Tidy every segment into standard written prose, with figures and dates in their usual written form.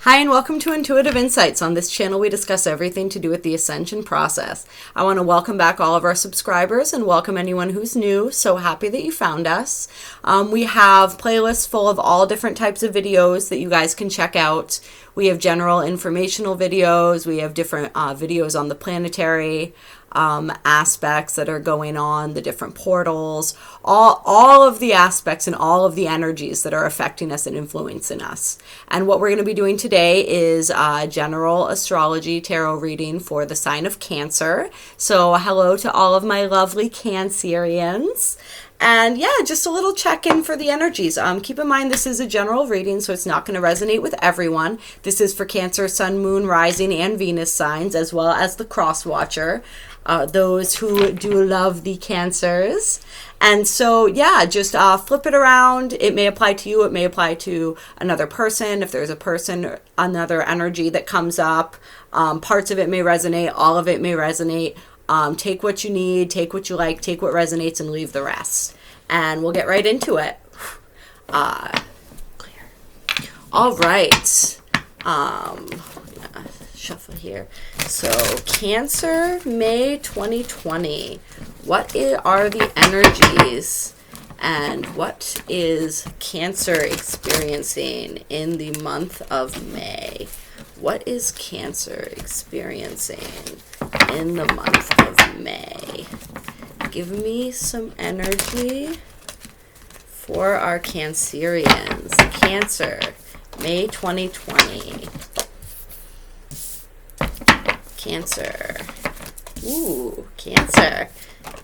Hi and welcome to Intuitive Insights. On this channel we discuss everything to do with the ascension process. I want to welcome back all of our subscribers and welcome anyone who's new. So happy that you found us. We have playlists full of all different types of videos that you guys can check out. We have general informational videos. We have different videos on the planetary aspects that are going on, the different portals, all of the aspects and all of the energies that are affecting us and influencing us. And what we're going to be doing today is general astrology tarot reading for the sign of Cancer. So hello to all of my lovely Cancerians. And yeah, just a little check-in for the energies. Keep in mind this is a general reading, so it's not going to resonate with everyone. This is for Cancer, Sun, Moon, Rising, and Venus signs, as well as the cross watcher, those who do love the Cancers. And so yeah, just flip it around. It may apply to you. It may apply to another person. If there's a person, another energy that comes up, parts of it may resonate. All of it may resonate. Take what you need, take what you like, take what resonates, and leave the rest. And we'll get right into it. Clear. All right. Shuffle here. So Cancer, May 2020. What are the energies? And what is Cancer experiencing in the month of May? What is Cancer experiencing in the month of May? Give me some energy for our Cancerians. Cancer, May 2020. Cancer. Ooh, Cancer.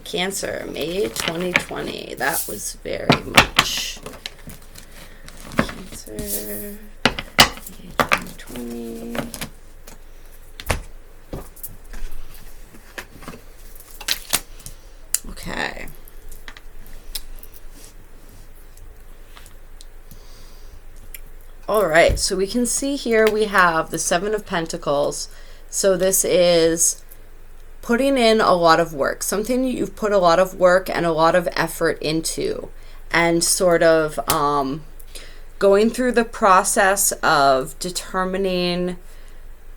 Cancer, May 2020. That was very much. Cancer, May 2020. Okay. All right, so we can see here we have the Seven of Pentacles. So this is putting in a lot of work, something you've put a lot of work and a lot of effort into, and sort of going through the process of determining,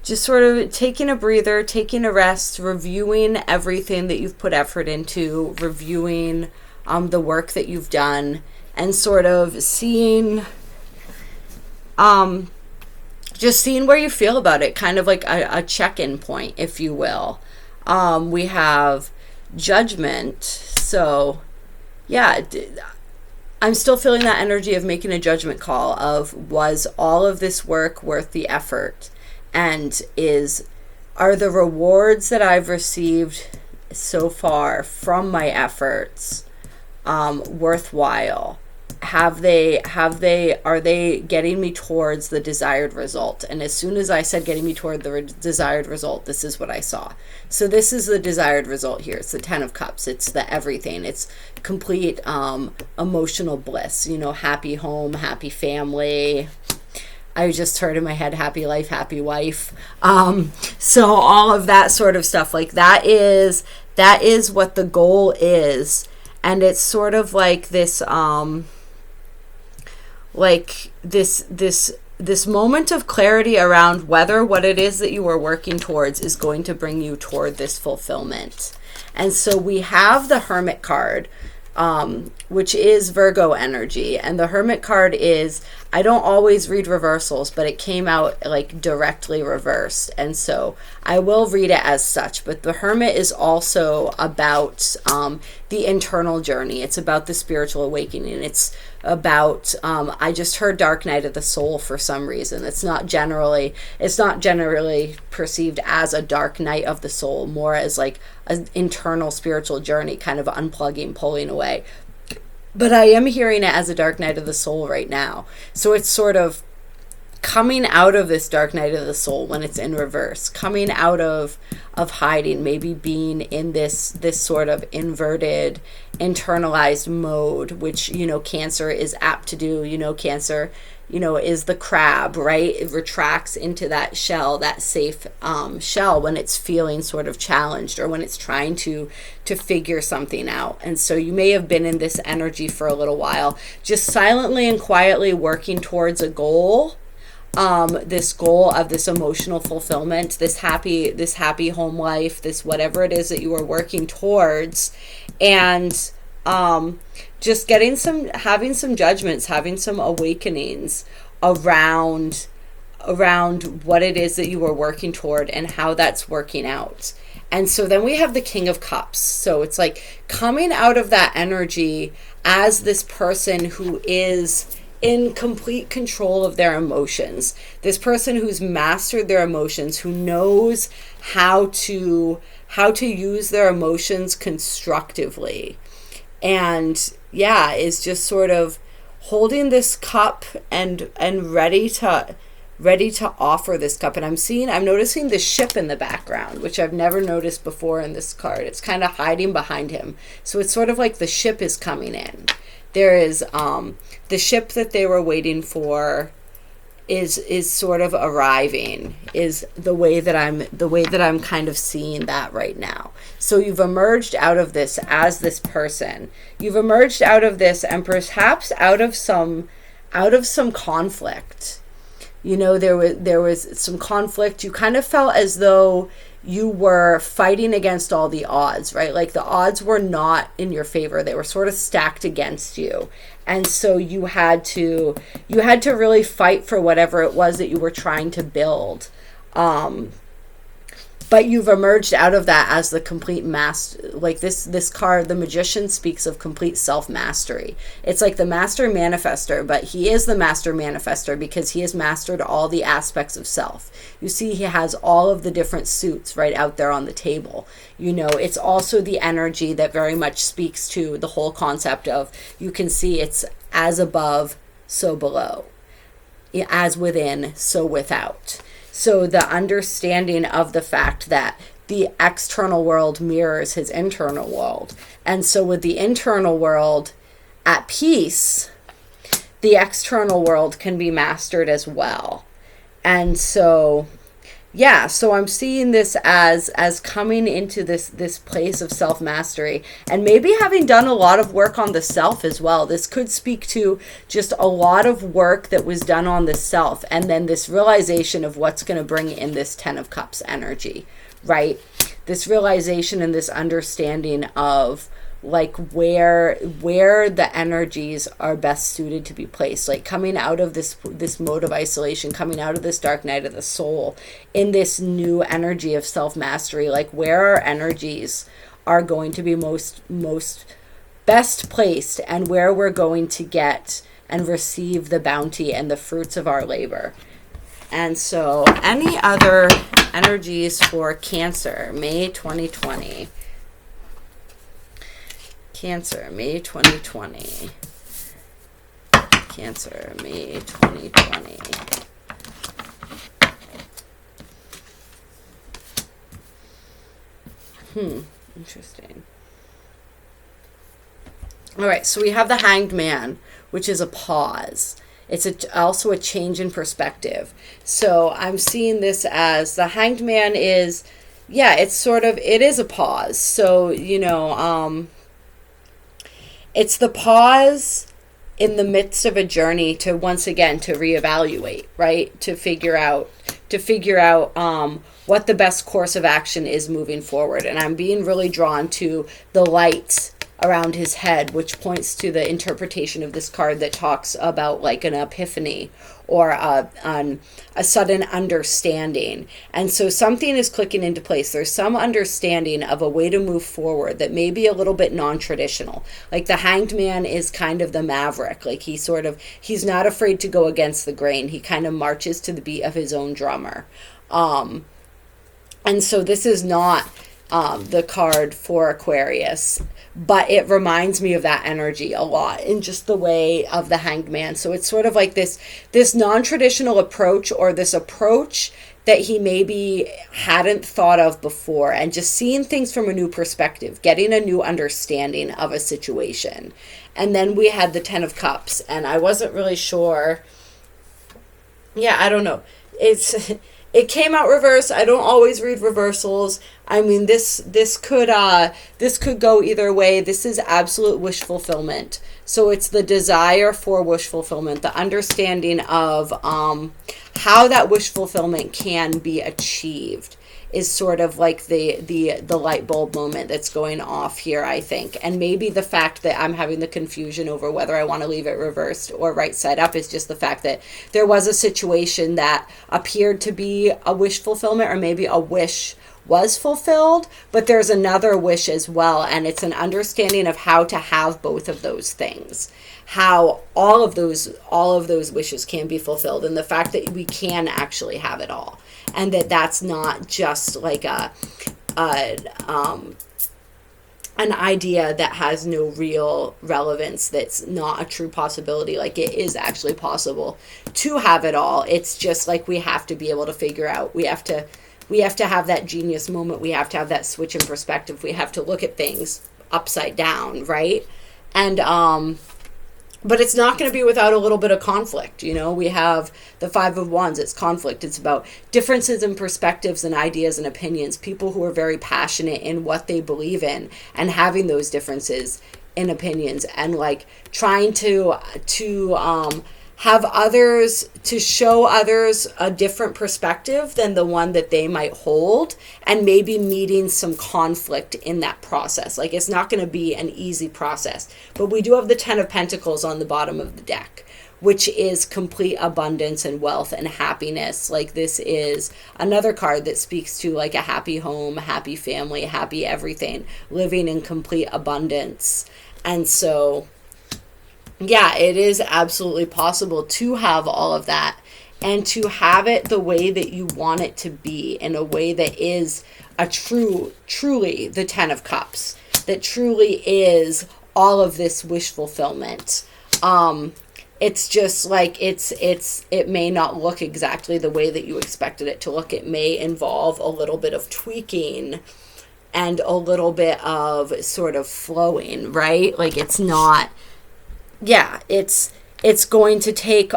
just sort of taking a breather, taking a rest, reviewing everything that you've put effort into, reviewing the work that you've done, and sort of seeing, just seeing where you feel about it, kind of like a check-in point, if you will. We have Judgment. So yeah, I'm still feeling that energy of making a judgment call of, was all of this work worth the effort? And are the rewards that I've received so far from my efforts worthwhile? Are they getting me towards the desired result? And as soon as I said getting me toward the desired result, this is what I saw. So this is the desired result here. It's the Ten of Cups. It's the everything. It's complete emotional bliss, happy home, happy family. I just heard in my head, happy life, happy wife. So all of that sort of stuff, like that is what the goal is. And it's sort of like this, this moment of clarity around whether what it is that you are working towards is going to bring you toward this fulfillment. And so we have the Hermit card, which is Virgo energy. And the Hermit card is, I don't always read reversals, but it came out like directly reversed. And so I will read it as such. But the Hermit is also about the internal journey. It's about the spiritual awakening. It's about, I just heard Dark Night of the Soul for some reason. It's not generally perceived as a dark night of the soul, more as like an internal spiritual journey, kind of unplugging, pulling away. But I am hearing it as a dark night of the soul right now. So it's sort of coming out of this dark night of the soul when it's in reverse, coming out of hiding, maybe being in this sort of inverted, internalized mode, which, Cancer is apt to do. Cancer, is the crab, right? It retracts into that shell, that safe shell, when it's feeling sort of challenged or when it's trying to figure something out. And so you may have been in this energy for a little while, just silently and quietly working towards a goal, this goal of this emotional fulfillment, this happy home life, this whatever it is that you are working towards, and just having some judgments, having some awakenings around what it is that you are working toward and how that's working out. And so then we have the King of Cups. So it's like coming out of that energy as this person who is in complete control of their emotions. This person who's mastered their emotions, who knows how to use their emotions constructively. And yeah, is just sort of holding this cup and ready to offer this cup. And I'm noticing the ship in the background, which I've never noticed before in this card. It's kind of hiding behind him. So it's sort of like the ship is coming in. There is the ship that they were waiting for is sort of arriving, is the way that I'm kind of seeing that right now. So you've emerged out of this as this person. You've emerged out of this, and perhaps out of some conflict. You know, there was some conflict. You kind of felt as though you were fighting against all the odds, right? Like the odds were not in your favor. They were sort of stacked against you. And so you had to really fight for whatever it was that you were trying to build. But you've emerged out of that as the complete master. Like this card, the Magician, speaks of complete self-mastery. It's like the master manifester, but he is the master manifester because he has mastered all the aspects of self. You see, he has all of the different suits right out there on the table. You know, it's also the energy that very much speaks to the whole concept of, you can see it's as above, so below. As within, so without. So the understanding of the fact that the external world mirrors his internal world. And so with the internal world at peace, the external world can be mastered as well. And so, yeah, so I'm seeing this as coming into this place of self-mastery, and maybe having done a lot of work on the self as well. This could speak to just a lot of work that was done on the self, and then this realization of what's going to bring in this Ten of Cups energy, right? This realization and this understanding of like where the energies are best suited to be placed, like coming out of this mode of isolation, coming out of this dark night of the soul in this new energy of self-mastery, like where our energies are going to be most best placed, and where we're going to get and receive the bounty and the fruits of our labor. And so any other energies for Cancer, May 2020? Cancer, May 2020. Cancer, May 2020. Interesting. All right, so we have the Hanged Man, which is a pause. It's also a change in perspective. So I'm seeing this as the Hanged Man is, yeah, it is a pause. So, you know, it's the pause in the midst of a journey to, once again, to reevaluate, right? To figure out what the best course of action is moving forward. And I'm being really drawn to the light around his head, which points to the interpretation of this card that talks about like an epiphany or a sudden understanding. And so something is clicking into place. There's some understanding of a way to move forward that may be a little bit non-traditional. Like the Hanged Man is kind of the maverick. Like he's not afraid to go against the grain. He kind of marches to the beat of his own drummer. And so this is not the card for Aquarius, but it reminds me of that energy a lot in just the way of the Hanged Man. So it's sort of like this non-traditional approach, or this approach that he maybe hadn't thought of before, and just seeing things from a new perspective, getting a new understanding of a situation. And then we had the Ten of Cups, and I wasn't really sure. Yeah, I don't know. It's it came out reversed. I don't always read reversals. I mean, this could go either way. This is absolute wish fulfillment. So it's the desire for wish fulfillment, the understanding of how that wish fulfillment can be achieved is sort of like the light bulb moment that's going off here, I think. And maybe the fact that I'm having the confusion over whether I want to leave it reversed or right side up is just the fact that there was a situation that appeared to be a wish fulfillment, or maybe a wish was fulfilled, but there's another wish as well, and it's an understanding of how to have both of those things, how all of those wishes can be fulfilled, and the fact that we can actually have it all, and that's not just like an idea that has no real relevance, that's not a true possibility. Like, it is actually possible to have it all. It's just like we have to be able to figure out, we have to have that genius moment. We have to have that switch in perspective. We have to look at things upside down, right? And but it's not going to be without a little bit of conflict. You know, we have the Five of Wands. It's conflict. It's about differences in perspectives and ideas and opinions. People who are very passionate in what they believe in, and having those differences in opinions, and like trying to have others, to show others a different perspective than the one that they might hold, and maybe meeting some conflict in that process. Like, it's not going to be an easy process, but we do have the Ten of Pentacles on the bottom of the deck, which is complete abundance and wealth and happiness. Like, this is another card that speaks to like a happy home, happy family, happy everything, living in complete abundance. And so yeah, it is absolutely possible to have all of that, and to have it the way that you want it to be, in a way that is a truly the Ten of Cups, that truly is all of this wish fulfillment. It's just like, it may not look exactly the way that you expected it to look. It may involve a little bit of tweaking and a little bit of sort of flowing, right? Like, it's not, yeah, it's going to take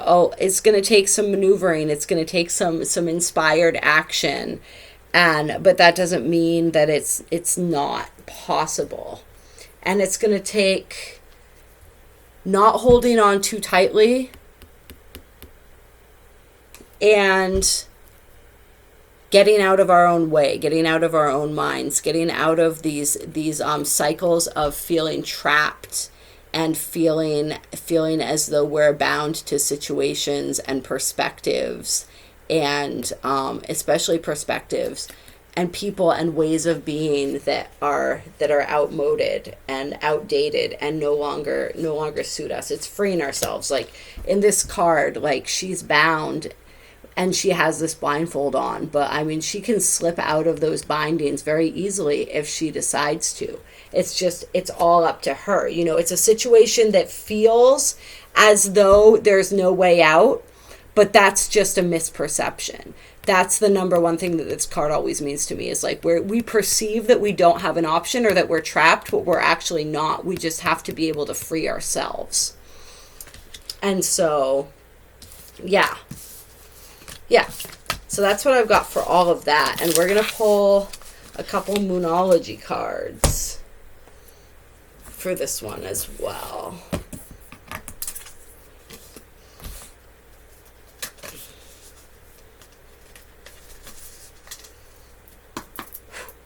some maneuvering. It's going to take some inspired action, but that doesn't mean that it's not possible. And it's going to take not holding on too tightly, and getting out of our own way, getting out of our own minds, getting out of these cycles of feeling trapped and feeling as though we're bound to situations and perspectives, and especially perspectives and people and ways of being that are outmoded and outdated and no longer suit us. It's freeing ourselves. Like, in this card, like, she's bound and she has this blindfold on, but I mean, she can slip out of those bindings very easily if she decides to. It's all up to her. You know, it's a situation that feels as though there's no way out, but that's just a misperception. That's the number one thing that this card always means to me, is like, where we perceive that we don't have an option, or that we're trapped, but we're actually not. We just have to be able to free ourselves. And so, yeah. So that's what I've got for all of that. And we're going to pull a couple Moonology cards for this one as well.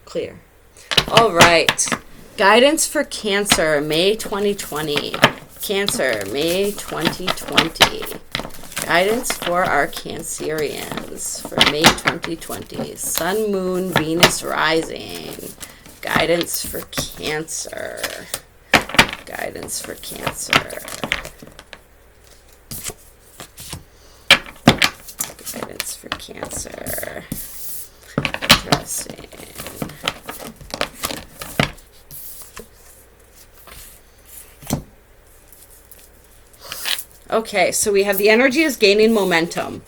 Clear. All right. Guidance for Cancer, May 2020. Cancer, May 2020. Guidance for our Cancerians for May 2020. Sun, Moon, Venus rising. Guidance for Cancer. Guidance for Cancer. Guidance for Cancer. Dressing. Okay, so we have the energy is gaining momentum.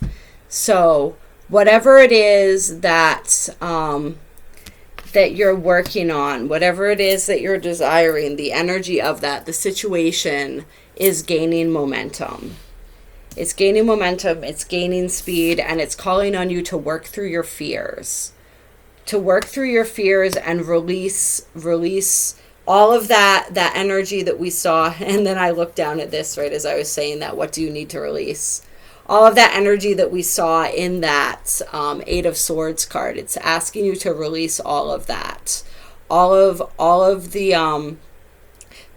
So whatever it is that that you're working on, whatever it is that you're desiring, the energy of that, the situation is gaining momentum. It's gaining momentum, it's gaining speed, and it's calling on you to work through your fears. To work through your fears and release all of that energy that we saw. And then I looked down at this right as I was saying that. What do you need to release? All of that energy that we saw in that Eight of Swords card. It's asking you to release all of that. All of the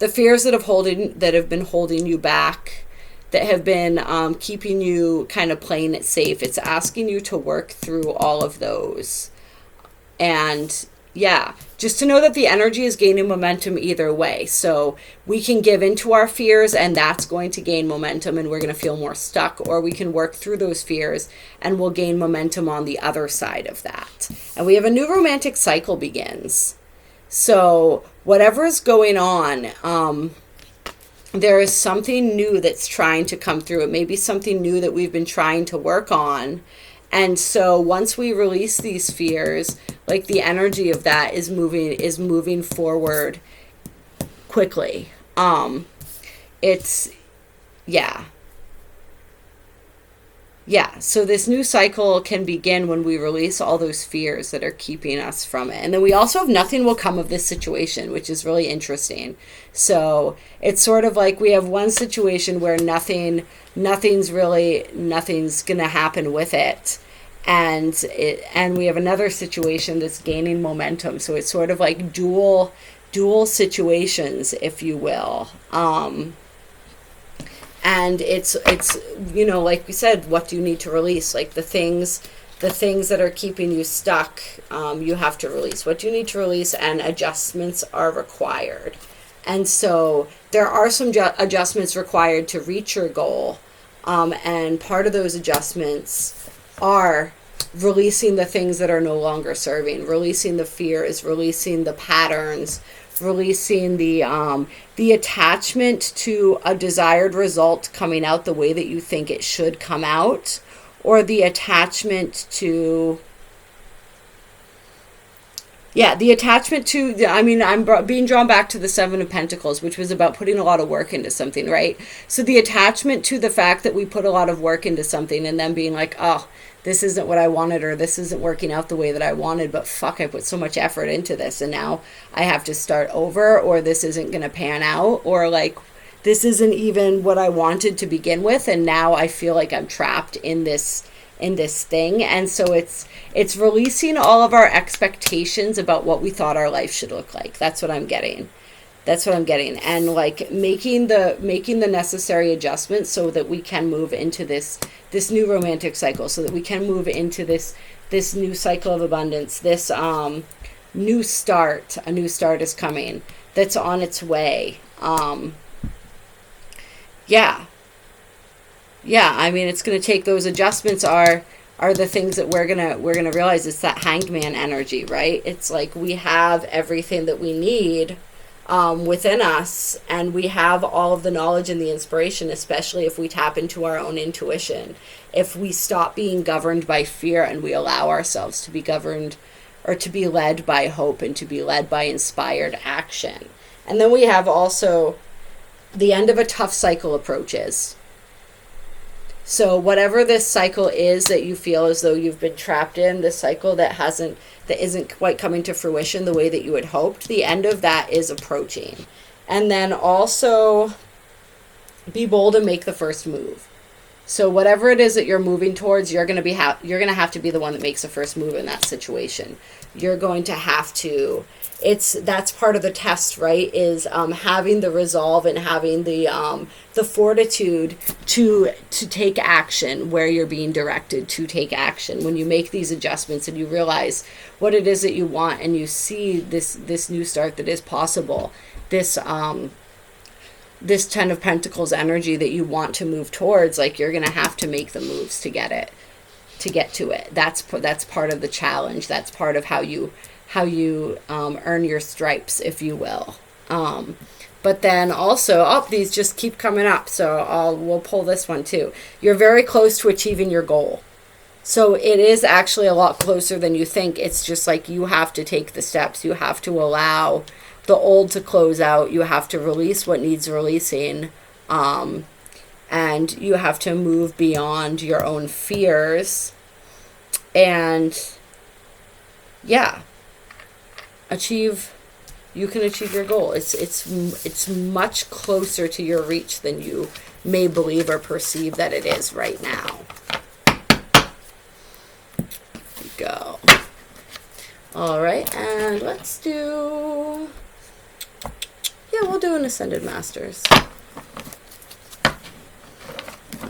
fears that have been holding you back, that have been keeping you kind of playing it safe. It's asking you to work through all of those. And yeah, just to know that the energy is gaining momentum either way. So we can give into our fears and that's going to gain momentum and we're going to feel more stuck, or we can work through those fears and we'll gain momentum on the other side of that. And we have a new romantic cycle begins. So whatever is going on, there is something new that's trying to come through. It may be something new that we've been trying to work on. And so once we release these fears, like the energy of that is moving forward quickly. So this new cycle can begin when we release all those fears that are keeping us from it. And then we also have nothing will come of this situation, which is really interesting. So it's sort of like we have one situation where nothing's gonna happen with it. And we have another situation that's gaining momentum. So it's sort of like dual situations, if you will. And it's like we said, what do you need to release? Like the things that are keeping you stuck, you have to release. What do you need to release? And adjustments are required. And so there are some adjustments required to reach your goal. And part of those adjustments are releasing the things that are no longer serving, releasing the fears, releasing the patterns, releasing the attachment to a desired result coming out the way that you think it should come out, or the attachment to I'm being drawn back to the Seven of Pentacles, which was about putting a lot of work into something, right? So the attachment to the fact that we put a lot of work into something and then being like, oh, this isn't what I wanted, or this isn't working out the way that I wanted, but fuck, I put so much effort into this and now I have to start over, or this isn't going to pan out, or like this isn't even what I wanted to begin with, and now I feel like I'm trapped in this thing. And so it's releasing all of our expectations about what we thought our life should look like. That's what I'm getting. And like making the necessary adjustments so that we can move into this new romantic cycle, so that we can move into this new cycle of abundance, this new start. A new start is coming that's on its way. I mean, it's going to take, those adjustments are the things that we're going to realize. It's that Hanged Man energy, right? It's like we have everything that we need within us, and we have all of the knowledge and the inspiration, especially if we tap into our own intuition. If we stop being governed by fear and we allow ourselves to be governed, or to be led by hope, and to be led by inspired action. And then we have also the end of a tough cycle approaches. So whatever this cycle is that you feel as though you've been trapped in, this cycle that isn't quite coming to fruition the way that you had hoped, the end of that is approaching. And then also be bold and make the first move. So whatever it is that you're moving towards, you're going to have to be the one that makes the first move in that situation. You're going to have to. That's part of the test, right? Is having the resolve and having the fortitude to take action where you're being directed to take action. When you make these adjustments and you realize what it is that you want, and you see this new start that is possible, this Ten of Pentacles energy that you want to move towards, like you're gonna have to make the moves to get to it. That's part of the challenge. That's part of how you earn your stripes, if you will. But then also, these just keep coming up. So we'll pull this one too. You're very close to achieving your goal. So it is actually a lot closer than you think. It's just like you have to take the steps. You have to allow the old to close out. You have to release what needs releasing. and you have to move beyond your own fears and, yeah, you can achieve your goal. It's much closer to your reach than you may believe or perceive that it is right now. Go. All right, and let's do, we'll do an Ascended Masters.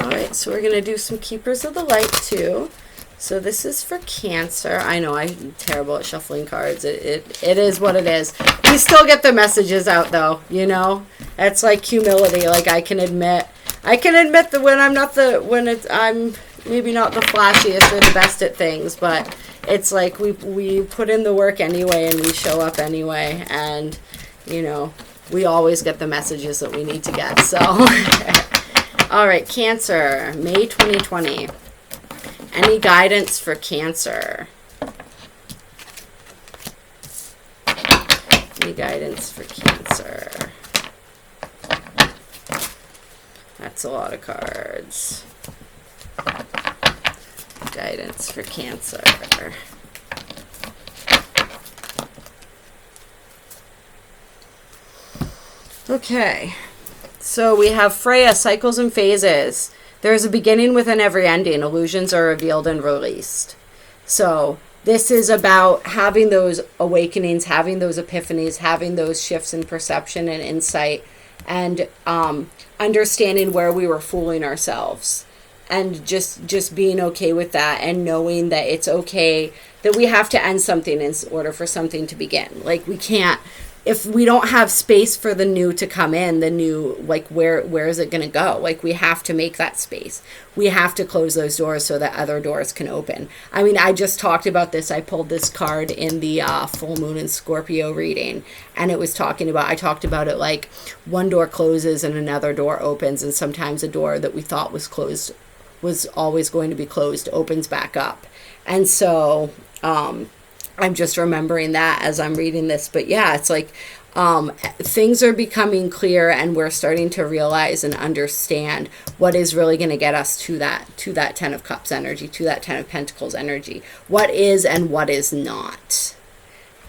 All right, so we're going to do some Keepers of the Light too. So this is for Cancer. I know I'm terrible at shuffling cards. It is what it is. We still get the messages out though, you know? That's like humility. Like I can admit that I'm maybe not the flashiest or the best at things, but it's like we put in the work anyway and we show up anyway, and you know, we always get the messages that we need to get. So all right, Cancer, May 2020. Any guidance for Cancer? Any guidance for Cancer? That's a lot of cards. Guidance for Cancer. Okay. So we have Freya, Cycles and Phases. There is a beginning within every ending. Illusions are revealed and released. So this is about having those awakenings, having those epiphanies, having those shifts in perception and insight, and understanding where we were fooling ourselves, and just being okay with that, and knowing that it's okay that we have to end something in order for something to begin. Like we can't, if we don't have space for the new to come in, the new, like where is it going to go? Like we have to make that space. We have to close those doors so that other doors can open. I mean, I just talked about this. I pulled this card in the full moon in Scorpio reading, and it was I talked about it like one door closes and another door opens, and sometimes a door that we thought was closed was always going to be closed opens back up. And so I'm just remembering that as I'm reading this. But yeah, it's like things are becoming clear, and we're starting to realize and understand what is really going to get us to that 10 of Cups energy, to that 10 of Pentacles energy. What is and what is not.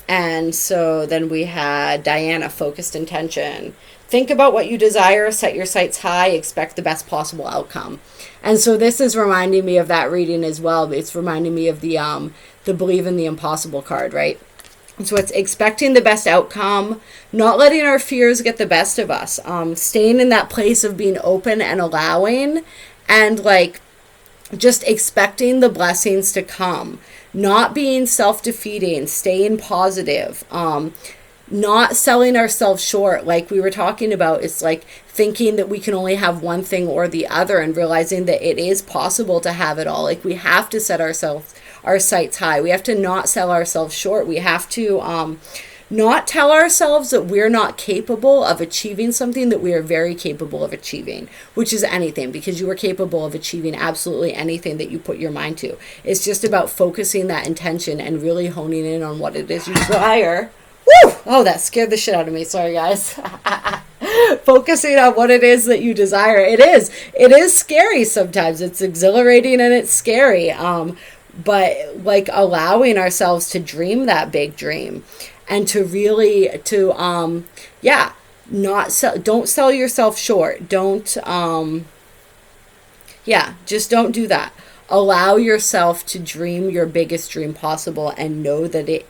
And so then we had Diana, Focused Intention. Think about what you desire, set your sights high, expect the best possible outcome. And so this is reminding me of that reading as well. It's reminding me of the Believe in the Impossible card, right? So it's expecting the best outcome, not letting our fears get the best of us, staying in that place of being open and allowing, and like just expecting the blessings to come, not being self-defeating, staying positive, not selling ourselves short. Like we were talking about, it's like thinking that we can only have one thing or the other, and realizing that it is possible to have it all. Like we have to set our sights high. We have to not sell ourselves short. We have to not tell ourselves that we're not capable of achieving something that we are very capable of achieving, which is anything, because you are capable of achieving absolutely anything that you put your mind to. It's just about focusing that intention and really honing in on what it is you desire. Woo! Oh, that scared the shit out of me. Sorry, guys. Focusing on what it is that you desire. It is scary sometimes. It's exhilarating and it's scary. But like allowing ourselves to dream that big dream, and to really, don't sell yourself short. Just don't do that. Allow yourself to dream your biggest dream possible, and know that it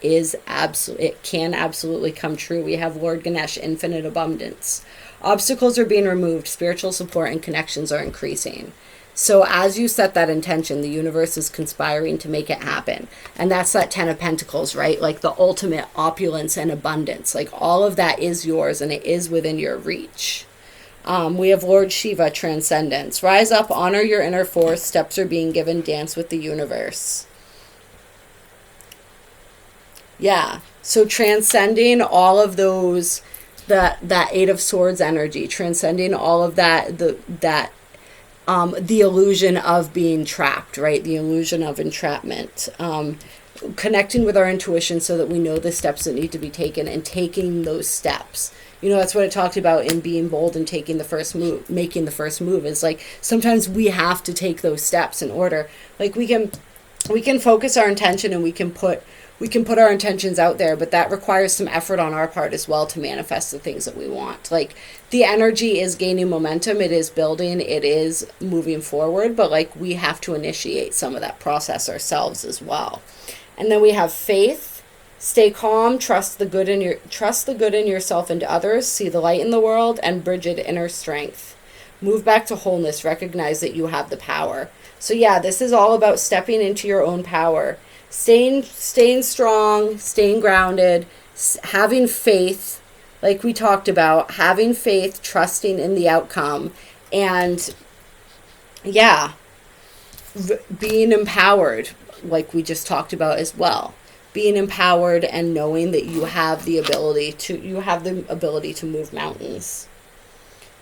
can absolutely come true. We have Lord Ganesh, infinite abundance. Obstacles are being removed. Spiritual support and connections are increasing. So as you set that intention, the universe is conspiring to make it happen. And that's that 10 of Pentacles, right? Like the ultimate opulence and abundance. Like all of that is yours, and it is within your reach. We have Lord Shiva, Transcendence. Rise up, honor your inner force. Steps are being given. Dance with the universe. Yeah. So transcending all of those, that 8 of Swords energy, transcending all of that the illusion of being trapped, right? The illusion of entrapment. Connecting with our intuition so that we know the steps that need to be taken and taking those steps. That's what it talked about in being bold and taking the first move, making the first move. Is like sometimes we have to take those steps in order. Like we can focus our intention and we can put our intentions out there, but that requires some effort on our part as well to manifest the things that we want. Like the energy is gaining momentum, it is building, it is moving forward, but like we have to initiate some of that process ourselves as well. And then we have faith. Stay calm, trust the good in yourself and others, see the light in the world, and Bridget, inner strength. Move back to wholeness, recognize that you have the power. So yeah, this is all about stepping into your own power, staying strong, staying grounded, having faith, like we talked about, having faith, trusting in the outcome, and yeah, being empowered, like we just talked about as well. Being empowered and knowing that you have the ability to move mountains.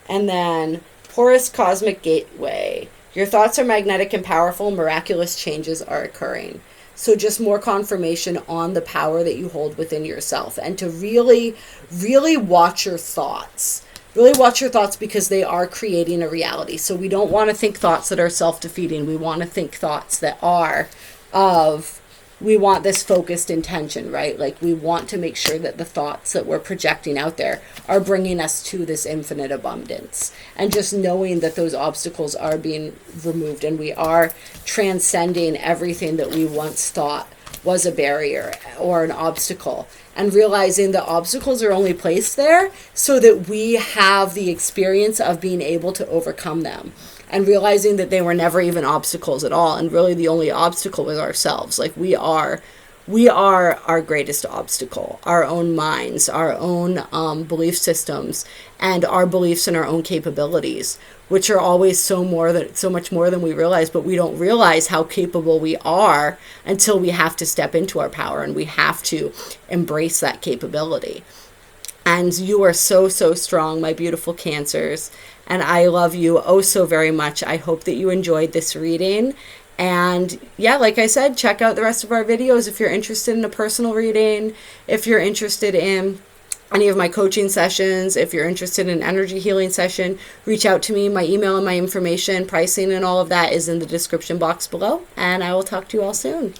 And then porous cosmic gateway. Your thoughts are magnetic and powerful. Miraculous changes are occurring. So just more confirmation on the power that you hold within yourself, and to really, really watch your thoughts. Really watch your thoughts, because they are creating a reality. So we don't want to think thoughts that are self-defeating. We want to think thoughts that are we want this focused intention, right? Like we want to make sure that the thoughts that we're projecting out there are bringing us to this infinite abundance. And just knowing that those obstacles are being removed and we are transcending everything that we once thought was a barrier or an obstacle. And realizing that obstacles are only placed there so that we have the experience of being able to overcome them. And realizing that they were never even obstacles at all. And really the only obstacle was ourselves. Like we are our greatest obstacle, our own minds, our own belief systems, and our beliefs in our own capabilities, which are always so much more than we realize. But we don't realize how capable we are until we have to step into our power and we have to embrace that capability. And you are so, so strong, my beautiful Cancers. And I love you oh so very much. I hope that you enjoyed this reading. And yeah, like I said, check out the rest of our videos if you're interested in a personal reading, if you're interested in any of my coaching sessions, if you're interested in an energy healing session, reach out to me. My email and my information, pricing and all of that is in the description box below. And I will talk to you all soon.